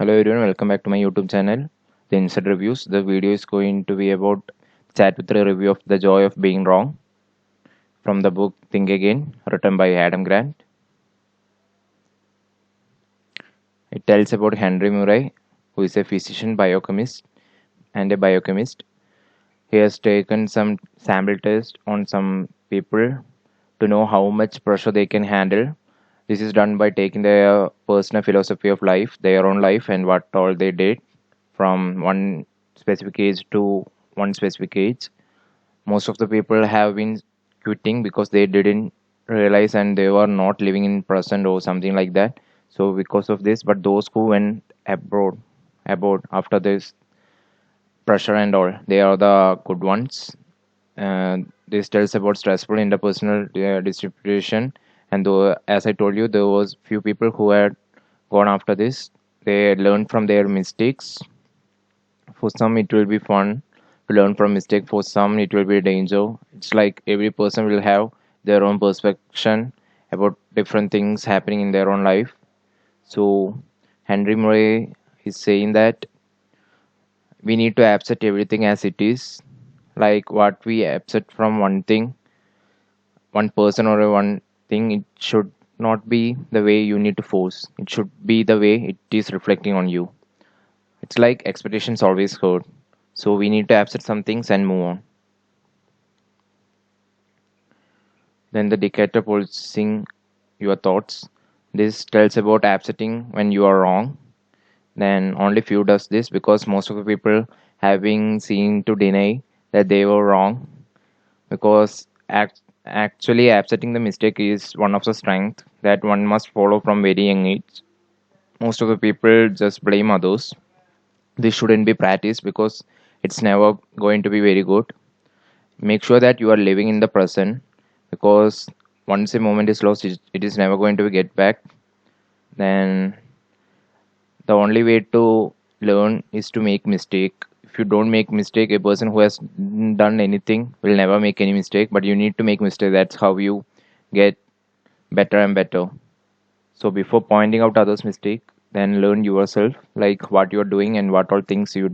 Hello everyone, welcome back to my YouTube channel, The Inside Reviews. The video is going to be about chat with a review of The Joy of Being Wrong from the book Think Again, written by Adam Grant. It tells about Henry Murray, who is a physician, biochemist, and a biochemist. He has taken some sample tests on some people to know how much pressure they can handle. This is done by taking their personal philosophy of life, their own life, and what all they did from one specific age to one specific age. Most of the people have been quitting because they didn't realize and they were not living in present or something like that. So because of this, but those who went abroad after this pressure and all, they are the good ones. This tells about stressful interpersonal distribution, and though, as I told you, there was few people who had gone after this. They learned from their mistakes. For some it will be fun to learn from mistake, for some it will be a danger. It's like every person will have their own perception about different things happening in their own life. So Henry Murray is saying that we need to accept everything as it is. Like what we accept from one thing, one person or one thing, it should not be the way you need to force, it should be the way it is reflecting on you. It's like expectations always hurt. So we need to accept some things and move on. Then the dictator policing your thoughts. This tells about accepting when you are wrong. Then only few does this because most of the people have been seen to deny that they were wrong. Because actually accepting the mistake is one of the strength that one must follow from very young age. Most of the people just blame others. This shouldn't be practiced because it's never going to be very good. Make sure that you are living in the present because once a moment is lost, it is never going to get back. Then the only way to learn is to make mistake. If you don't make mistake, a person who has done anything will never make any mistake, but you need to make mistake. That's how you get better and better. So before pointing out others mistake, then learn yourself, like what you're doing and what all things you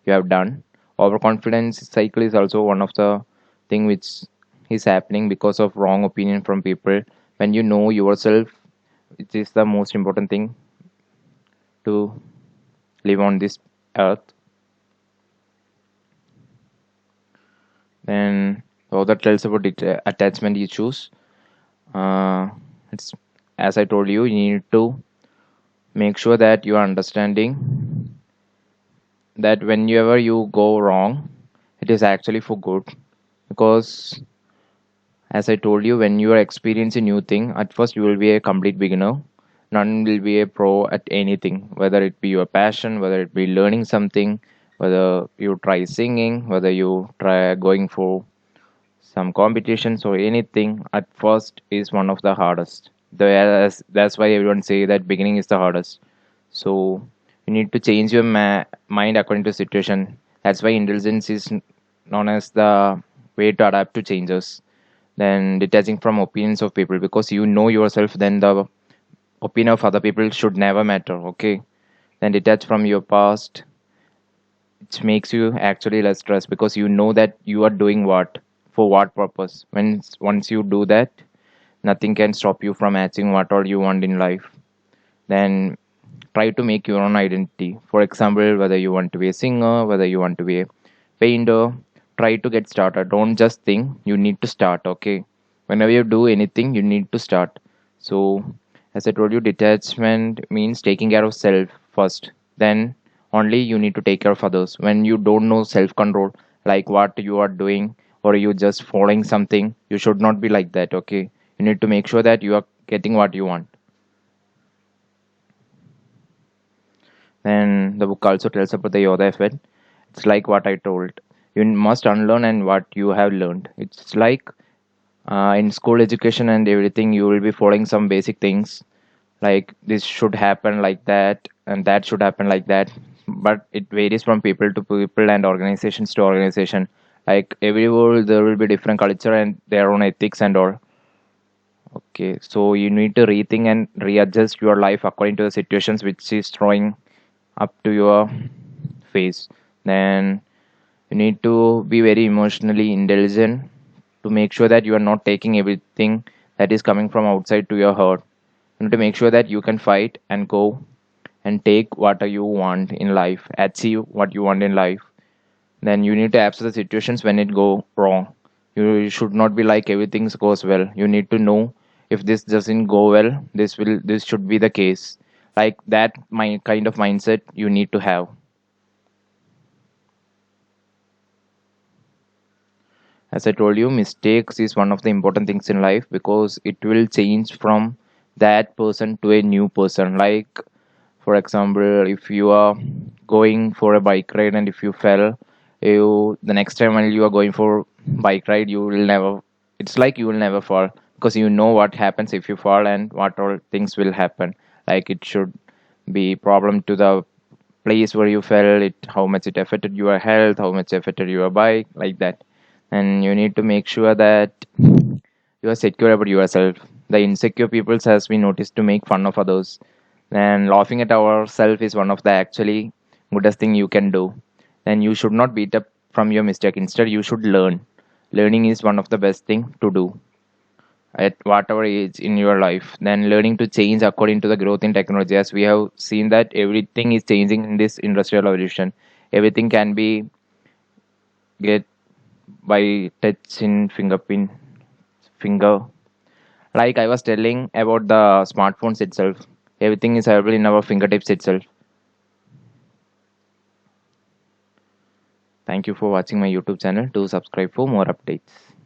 have done. Overconfidence cycle is also one of the thing which is happening because of wrong opinion from people. When you know yourself, it is the most important thing to live on this earth. Then the other tells about attachment issues. It's as I told you, you need to make sure that you are understanding that whenever you go wrong, it is actually for good. Because as I told you, when you are experiencing new thing, at first you will be a complete beginner. None will be a pro at anything, whether it be your passion, whether it be learning something, whether you try singing, whether you try going for some competitions or anything. At first is one of the hardest. That's why everyone say that beginning is the hardest. So you need to change your mind according to situation. That's why intelligence is known as the way to adapt to changes. Then detaching from opinions of people because you know yourself, then the opinion of other people should never matter. Okay. Then detach from your past. It makes you actually less stressed because you know that you are doing what for what purpose. When once you do that, nothing can stop you from achieving what all you want in life. Then try to make your own identity. For example, whether you want to be a singer, whether you want to be a painter, try to get started. Don't just think, you need to start. Okay, whenever you do anything, you need to start. So as I told you, detachment means taking care of self first, then only you need to take care of others. When you don't know self control, like what you are doing or you just following something, you should not be like that. Okay, you need to make sure that you are getting what you want. And the book also tells about the Yoda effect. It's like what I told. You must unlearn and what you have learned. It's like in school education and everything, you will be following some basic things like this should happen like that and that should happen like that. But it varies from people to people and organizations to organization. Like every world, there will be different culture and their own ethics and all. Okay, so you need to rethink and readjust your life according to the situations which is throwing up to your face. Then you need to be very emotionally intelligent to make sure that you are not taking everything that is coming from outside to your heart. You need to make sure that you can fight and go and take what you want in life, achieve what you want in life. Then you need to accept the situations when it go wrong. You should not be like everything goes well. You need to know if this doesn't go well, this should be the case. Like that my kind of mindset you need to have. As I told you, mistakes is one of the important things in life because it will change from that person to a new person. Like, for example, if you are going for a bike ride and if you fell, you the next time when you are going for bike ride, you will never. It's like you will never fall because you know what happens if you fall and what all things will happen. Like it should be problem to the place where you fell, it how much it affected your health, how much affected your bike, like that. And you need to make sure that you are secure about yourself. The insecure peoples has been noticed to make fun of others, and laughing at ourselves is one of the actually goodest thing you can do. And you should not beat up from your mistake, instead you should learn. Learning is one of the best thing to do at whatever age in your life. Then learning to change according to the growth in technology, as we have seen that everything is changing in this industrial revolution. Everything can be get by touch in finger. Like I was telling about the smartphones itself, everything is available in our fingertips itself. Thank you for watching my YouTube channel. Do subscribe for more updates.